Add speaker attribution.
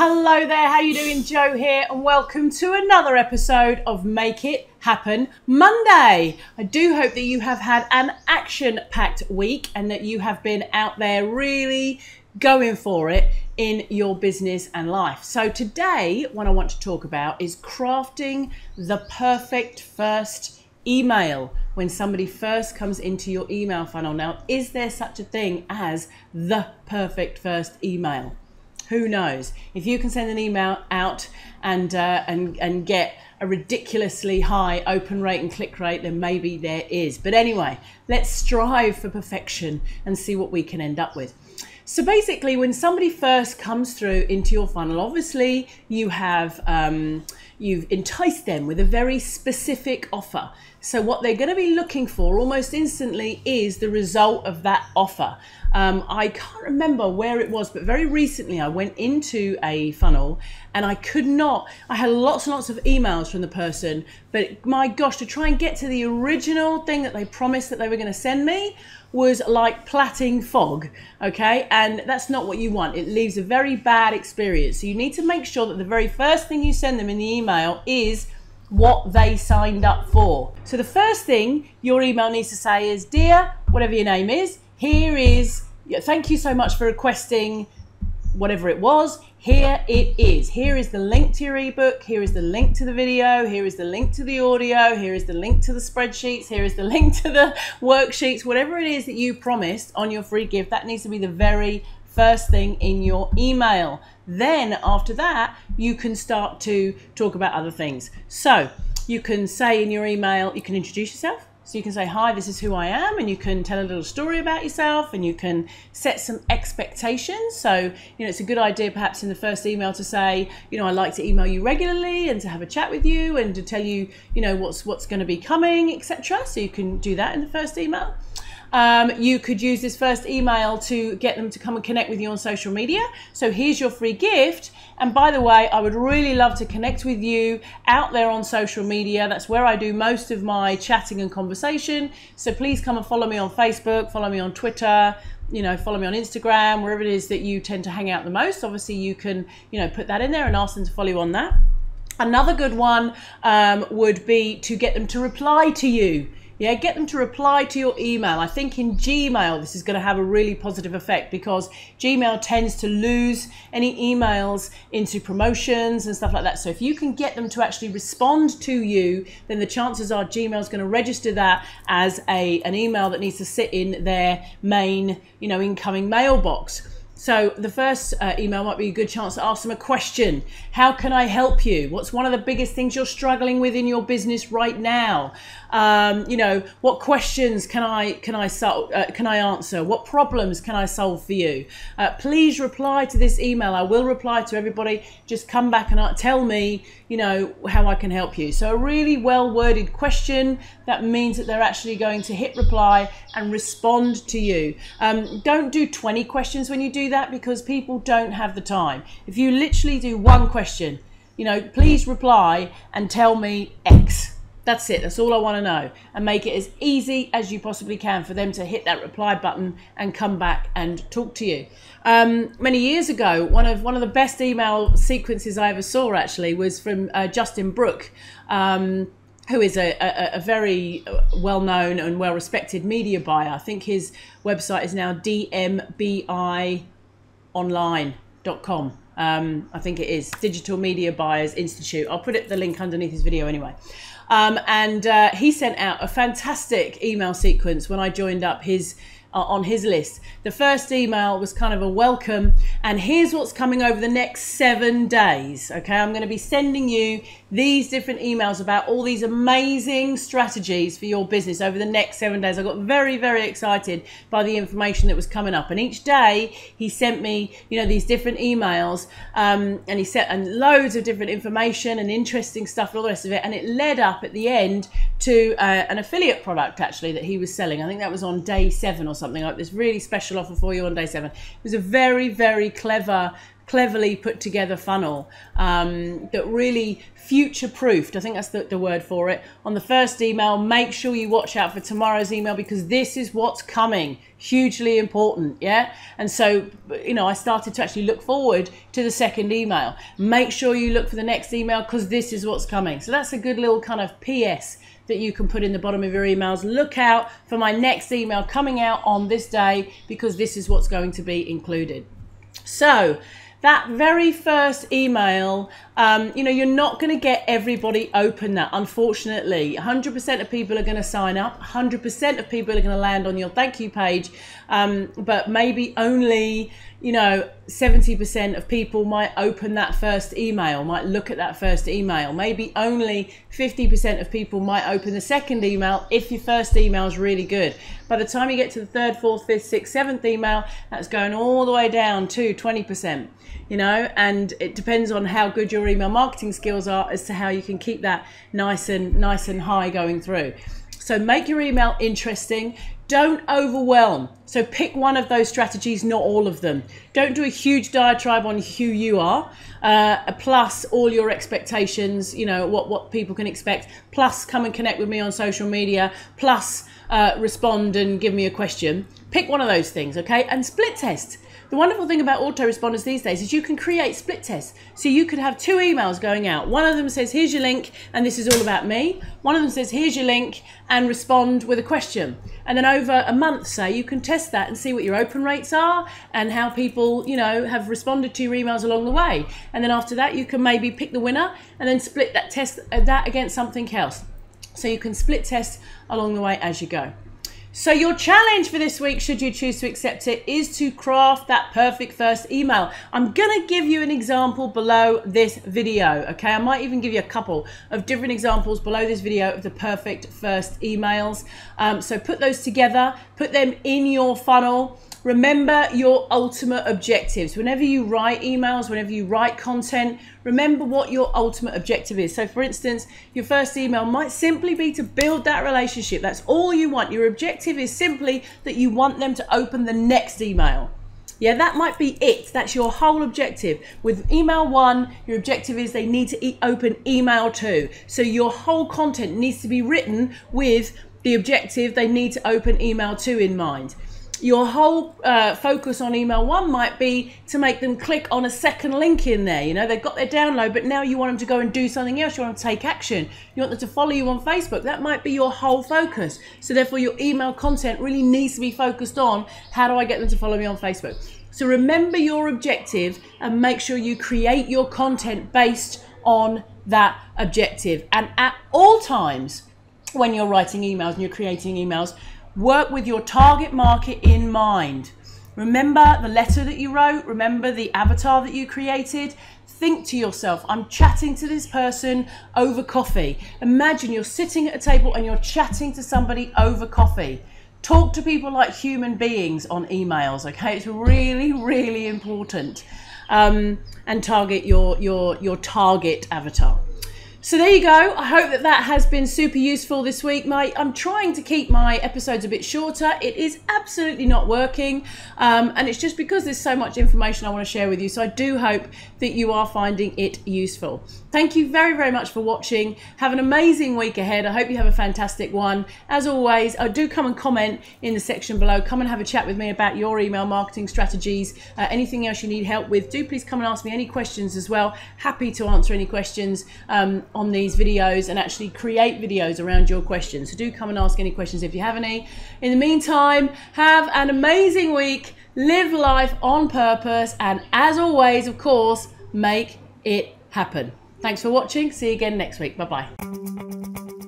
Speaker 1: Hello there, how you doing? Joe here, and welcome to another episode of Make It Happen Monday. I do hope that you have had an action-packed week and that you have been out there really going for it in your business and life. So today, what I want to talk about is crafting the perfect first email when somebody first comes into your email funnel. Now, is there such a thing as the perfect first email? Who knows? If you can send an email out and get a ridiculously high open rate and click rate, then maybe there is. But anyway, let's strive for perfection and see what we can end up with. So basically, when somebody first comes through into your funnel, obviously you have you've enticed them with a very specific offer. So what they're going to be looking for almost instantly is the result of that offer. I can't remember where it was, but very recently I went into a funnel and I had lots and lots of emails from the person, but my gosh, to try and get to the original thing that they promised that they were going to send me was like platting fog, okay? And that's not what you want. It leaves a very bad experience. So you need to make sure that the very first thing you send them in the email is what they signed up for. So the first thing your email needs to say is, dear, whatever your name is, here is, thank you so much for requesting whatever it was. Here it is. Here is the link to your ebook. Here is the link to the video. Here is the link to the audio. Here is the link to the spreadsheets. Here is the link to the worksheets. Whatever it is that you promised on your free gift, that needs to be the very first thing in your email. Then after that, you can start to talk about other things. So you can say in your email, you can introduce yourself. So you can say, hi, this is who I am, and you can tell a little story about yourself, and you can set some expectations. So, it's a good idea perhaps in the first email to say, I like to email you regularly and to have a chat with you and to tell you, what's going to be coming, etc. So you can do that in the first email. You could use this first email to get them to come and connect with you on social media. So here's your free gift. And by the way, I would really love to connect with you out there on social media. That's where I do most of my chatting and conversation. So please come and follow me on Facebook, follow me on Twitter, follow me on Instagram, wherever it is that you tend to hang out the most. Obviously you can, put that in there and ask them to follow you on that. Another good one would be to get them to reply to you. Yeah, get them to reply to your email. I think in Gmail, this is going to have a really positive effect because Gmail tends to lose any emails into promotions and stuff like that. So if you can get them to actually respond to you, then the chances are Gmail is going to register that as an email that needs to sit in their main, incoming mailbox. So the first email might be a good chance to ask them a question. How can I help you? What's one of the biggest things you're struggling with in your business right now? What questions can I answer? What problems can I solve for you? Please reply to this email. I will reply to everybody. Just come back and tell me, how I can help you. So a really well-worded question that means that they're actually going to hit reply and respond to you. Don't do 20 questions when you do that because people don't have the time. If you literally do one question, please reply and tell me X. That's it. That's all I want to know. And make it as easy as you possibly can for them to hit that reply button and come back and talk to you. Many years ago, one of the best email sequences I ever saw actually was from Justin Brooke, who is a very well-known and well-respected media buyer. I think his website is now dmbionline.com. I think it is Digital Media Buyers Institute. I'll put the link underneath his video anyway. He sent out a fantastic email sequence when I joined up on his list. The first email was kind of a welcome, and here's what's coming over the next 7 days. Okay, I'm going to be sending you these different emails about all these amazing strategies for your business over the next 7 days. I got very, very excited by the information that was coming up, and each day he sent me, these different emails, and he sent loads of different information and interesting stuff and all the rest of it, and it led up at the end to an affiliate product actually that he was selling. I think that was on day 7 or something, like this really special offer for you on day 7. It was a very, very clever cleverly put together funnel that really future-proofed, I think that's the word for it, on the first email. Make sure you watch out for tomorrow's email, because this is what's coming. Hugely important, yeah? And so, you know, I started to actually look forward to the second email. Make sure you look for the next email, because this is what's coming. So that's a good little kind of PS that you can put in the bottom of your emails. Look out for my next email coming out on this day, because this is what's going to be included. So that very first email, you know, you're not going to get everybody open that, unfortunately. 100% of people are going to sign up. 100% of people are going to land on your thank you page. But maybe only, you know, 70% of people might open that first email, might look at that first email. Maybe only 50% of people might open the second email if your first email is really good. By the time you get to the third, fourth, fifth, sixth, seventh email, that's going all the way down to 20%, you know, and it depends on how good your email marketing skills are as to how you can keep that nice and high going through. So make your email interesting. Don't overwhelm. So pick one of those strategies, not all of them. Don't do a huge diatribe on who you are, plus all your expectations, you know, what people can expect, plus come and connect with me on social media, plus respond and give me a question. Pick one of those things, okay? And split test. The wonderful thing about autoresponders these days is you can create split tests. So you could have two emails going out. One of them says, here's your link, and this is all about me. One of them says, here's your link, and respond with a question. And then over a month, say, you can test that and see what your open rates are and how people, you know, have responded to your emails along the way. And then after that, you can maybe pick the winner and then split that test that against something else. So you can split test along the way as you go. So your challenge for this week, should you choose to accept it, is to craft that perfect first email. I'm going to give you an example below this video, okay? I might even give you a couple of different examples below this video of the perfect first emails. So put those together, put them in your funnel. Remember your ultimate objectives. Whenever you write emails, whenever you write content, remember what your ultimate objective is. So for instance, your first email might simply be to build that relationship. That's all you want. Your objective is simply that you want them to open the next email. Yeah, that might be it. That's your whole objective. With email 1, your objective is they need to open email 2. So your whole content needs to be written with the objective they need to open email 2 in mind. Your whole focus on email 1 might be to make them click on a second link in there. You know, they've got their download, but now you want them to go and do something else. You want them to take action. You want them to follow you on Facebook. That might be your whole focus. So therefore, your email content really needs to be focused on how do I get them to follow me on Facebook. So remember your objective and make sure you create your content based on that objective. And at all times, when you're writing emails and you're creating emails, work with your target market in mind. Remember the letter that you wrote. Remember the avatar that you created. Think to yourself, I'm chatting to this person over coffee. Imagine you're sitting at a table and you're chatting to somebody over coffee. Talk to people like human beings on emails, okay? It's really, really important. And target your target avatar. So there you go. I hope that has been super useful this week. I'm trying to keep my episodes a bit shorter. It is absolutely not working. And it's just because there's so much information I want to share with you. So I do hope that you are finding it useful. Thank you very, very much for watching. Have an amazing week ahead. I hope you have a fantastic one. As always, do come and comment in the section below. Come and have a chat with me about your email marketing strategies. Anything else you need help with, do please come and ask me any questions as well. Happy to answer any questions on these videos and actually create videos around your questions. So do come and ask any questions if you have any. In the meantime, have an amazing week. Live life on purpose. And as always, of course, make it happen. Thanks for watching. See you again next week. Bye-bye.